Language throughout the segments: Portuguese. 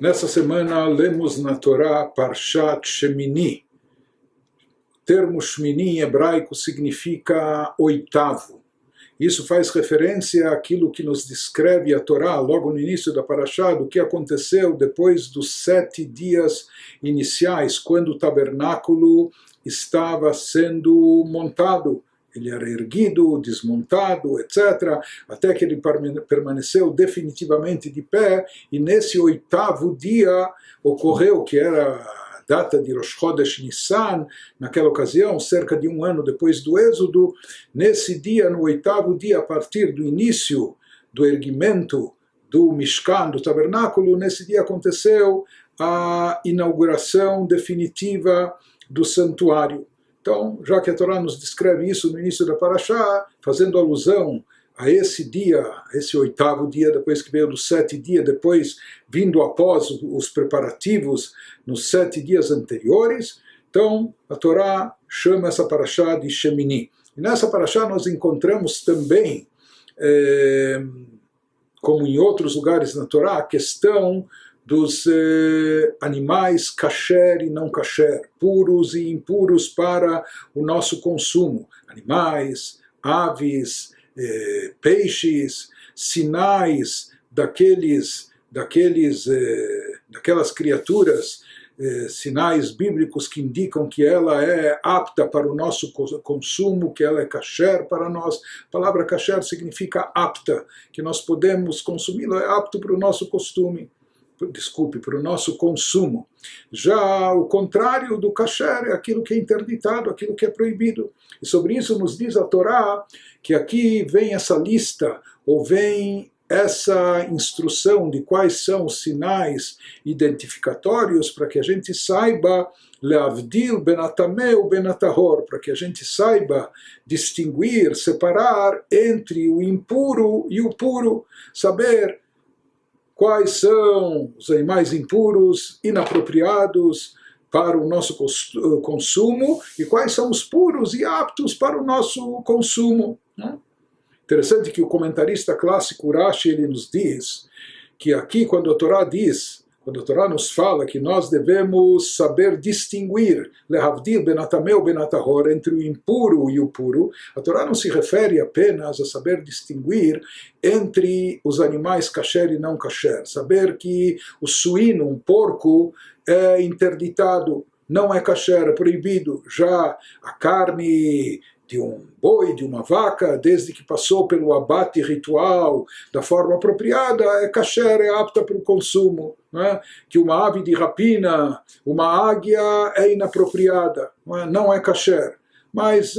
Nessa semana lemos na Torá Parshat Shemini. O termo Shemini em hebraico significa oitavo. Isso faz referência àquilo que nos descreve a Torá logo no início da Parashá, do que aconteceu depois dos 7 dias iniciais, quando o tabernáculo estava sendo montado. Ele era erguido, desmontado, etc., até que ele permaneceu definitivamente de pé, e nesse 8º dia ocorreu, que era a data de Rosh Chodesh Nissan, naquela ocasião, cerca de 1 ano depois do Êxodo, nesse dia, no 8º dia, a partir do início do erguimento do Mishkan, do tabernáculo, nesse dia aconteceu a inauguração definitiva do santuário. Então, já que a Torá nos descreve isso no início da Parashá, fazendo alusão a esse dia, esse 8º dia, depois que veio dos 7 dias, depois vindo após os preparativos nos 7 dias anteriores, então a Torá chama essa Parashá de Shemini. E nessa Parashá nós encontramos também, como em outros lugares na Torá, a questão dos animais kasher e não kasher, puros e impuros para o nosso consumo. Animais, aves, peixes, sinais daquelas criaturas, sinais bíblicos que indicam que ela é apta para o nosso consumo, que ela é kasher para nós. A palavra kasher significa apta, que nós podemos consumi-la, é apto para o nosso costume. Para o nosso consumo. Já o contrário do kasher é aquilo que é interditado, aquilo que é proibido. E sobre isso nos diz a Torá que aqui vem essa lista, ou vem essa instrução de quais são os sinais identificatórios para que a gente saiba leavdil benatameu benatahor, para que a gente saiba distinguir, separar entre o impuro e o puro, saber quais são os animais impuros, inapropriados para o nosso consumo, e quais são os puros e aptos para o nosso consumo. Interessante que o comentarista clássico Rashi ele nos diz que aqui, quando a Torá nos fala que nós devemos saber distinguir lehavdil benatameu benatahor, entre o impuro e o puro, a Torá não se refere apenas a saber distinguir entre os animais kasher e não kasher, saber que o suíno, um porco, é interditado, não é kasher, é proibido. Já a carne de um boi, de uma vaca, desde que passou pelo abate ritual da forma apropriada, é kasher, é apta para o consumo. Que uma ave de rapina, uma águia, é inapropriada, não é kasher. Mas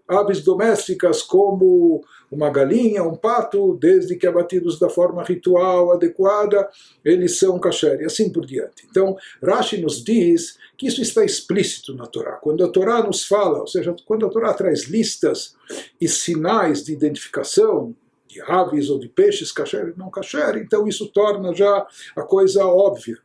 aves domésticas como uma galinha, um pato, desde que abatidos da forma ritual adequada, eles são kasher, e assim por diante. Então, Rashi nos diz que isso está explícito na Torá. Quando a Torá nos fala, ou seja, quando a Torá traz listas e sinais de identificação de aves ou de peixes kasher e não kasher, então isso torna já a coisa óbvia.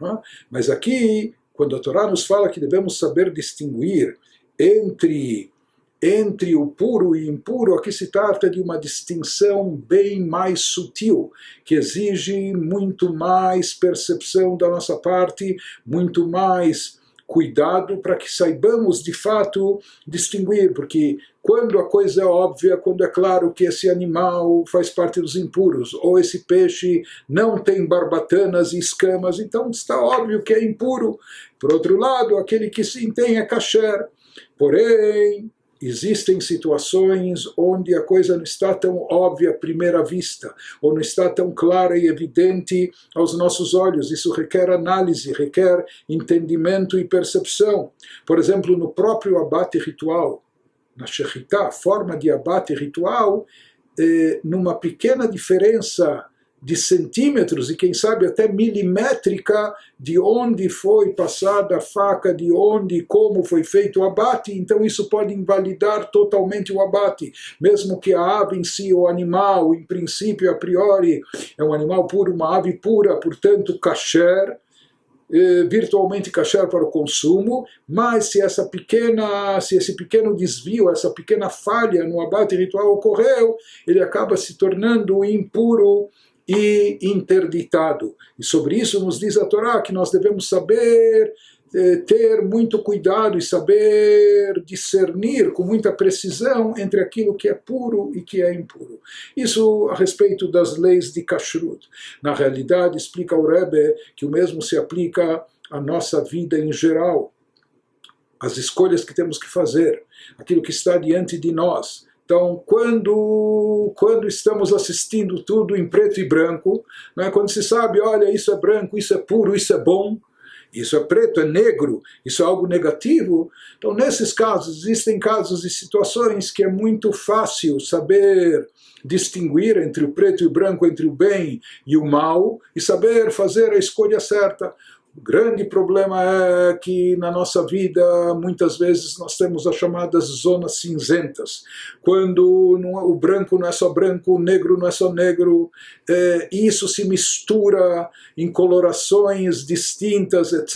Mas aqui, quando a Torá nos fala que devemos saber distinguir entre o puro e impuro, aqui se trata de uma distinção bem mais sutil, que exige muito mais percepção da nossa parte, muito mais cuidado para que saibamos de fato distinguir, porque quando a coisa é óbvia, quando é claro que esse animal faz parte dos impuros, ou esse peixe não tem barbatanas e escamas, então está óbvio que é impuro. Por outro lado, aquele que sim tem é kasher. Porém, existem situações onde a coisa não está tão óbvia à primeira vista, ou não está tão clara e evidente aos nossos olhos. Isso requer análise, requer entendimento e percepção. Por exemplo, no próprio abate ritual, na shechitá, a forma de abate ritual, numa pequena diferença de centímetros e quem sabe até milimétrica de onde foi passada a faca, de onde e como foi feito o abate, então isso pode invalidar totalmente o abate, mesmo que a ave em si, o animal, em princípio, a priori, é um animal puro, uma ave pura, portanto, kasher, virtualmente kasher para o consumo, mas se esse pequeno desvio, essa pequena falha no abate ritual ocorreu, ele acaba se tornando impuro e interditado. E sobre isso nos diz a Torá que nós devemos saber ter muito cuidado e saber discernir com muita precisão entre aquilo que é puro e que é impuro. Isso a respeito das leis de Kashrut. Na realidade, explica o Rebbe que o mesmo se aplica à nossa vida em geral, as escolhas que temos que fazer, aquilo que está diante de nós. Então, quando estamos assistindo tudo em preto e branco, né, quando se sabe, olha, isso é branco, isso é puro, isso é bom, isso é preto, é negro, isso é algo negativo. Então, nesses casos, existem casos e situações que é muito fácil saber distinguir entre o preto e o branco, entre o bem e o mal, e saber fazer a escolha certa. O grande problema é que na nossa vida, muitas vezes, nós temos as chamadas zonas cinzentas. Quando o branco não é só branco, o negro não é só negro, isso se mistura em colorações distintas, etc.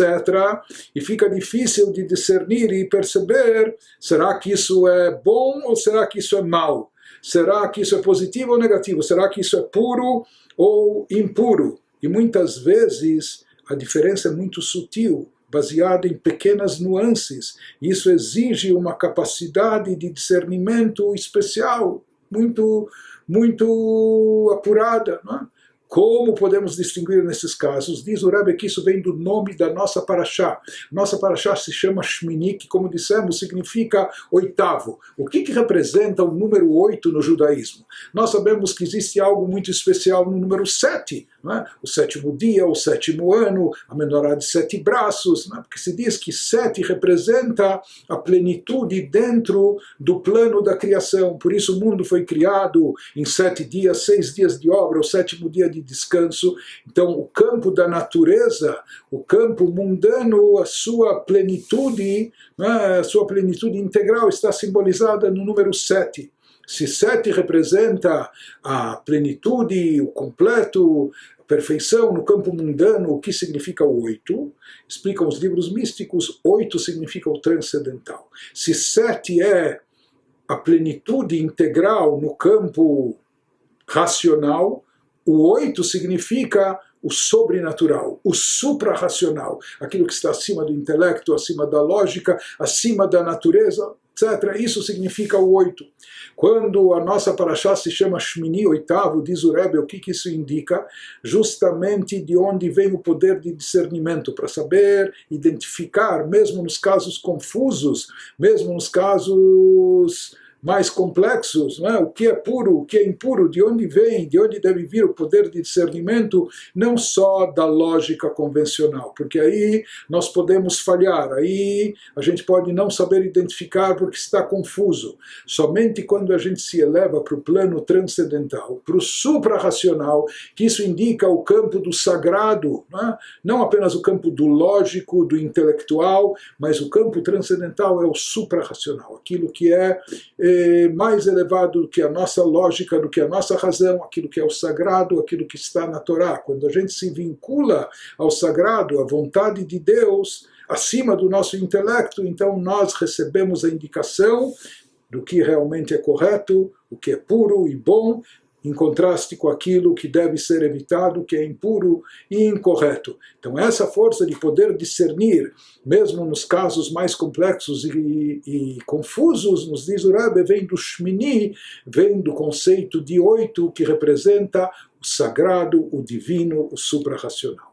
E fica difícil de discernir e perceber, será que isso é bom ou será que isso é mal? Será que isso é positivo ou negativo? Será que isso é puro ou impuro? E muitas vezes a diferença é muito sutil, baseada em pequenas nuances. Isso exige uma capacidade de discernimento especial, muito apurada, não é? Como podemos distinguir nesses casos? Diz o Rebbe que isso vem do nome da nossa paraxá. Nossa paraxá se chama Shmini, que, como dissemos, significa oitavo. O que representa o número 8 no judaísmo? Nós sabemos que existe algo muito especial no número 7, não é? O sétimo dia, o sétimo ano, a menorá de 7 braços, não é? Porque se diz que 7 representa a plenitude dentro do plano da criação. Por isso o mundo foi criado em 7 dias, 6 dias de obra, o sétimo dia de descanso. Então o campo da natureza, o campo mundano, a sua plenitude, né, a sua plenitude integral está simbolizada no número 7. Se 7 representa a plenitude, o completo, a perfeição no campo mundano, o que significa o 8? Explicam os livros místicos, 8 significa o transcendental. Se 7 é a plenitude integral no campo racional, o 8 significa o sobrenatural, o suprarracional, aquilo que está acima do intelecto, acima da lógica, acima da natureza, etc. Isso significa o 8. Quando a nossa paraxá se chama Shmini, oitavo, diz o Rebbe, o que isso indica? Justamente de onde vem o poder de discernimento, para saber identificar, mesmo nos casos confusos, mesmo nos casos mais complexos, não é? O que é puro, o que é impuro, de onde vem, de onde deve vir o poder de discernimento, não só da lógica convencional, porque aí nós podemos falhar, aí a gente pode não saber identificar porque está confuso. Somente quando a gente se eleva para o plano transcendental, para o suprarracional, que isso indica o campo do sagrado, não é? Não apenas o campo do lógico, do intelectual, mas o campo transcendental é o suprarracional, aquilo que é mais elevado do que a nossa lógica, do que a nossa razão, aquilo que é o sagrado, aquilo que está na Torá. Quando a gente se vincula ao sagrado, à vontade de Deus, acima do nosso intelecto, então nós recebemos a indicação do que realmente é correto, o que é puro e bom, em contraste com aquilo que deve ser evitado, que é impuro e incorreto. Então essa força de poder discernir, mesmo nos casos mais complexos e confusos, nos diz o Rebbe, vem do Shmini, vem do conceito de 8, que representa o sagrado, o divino, o suprarracional.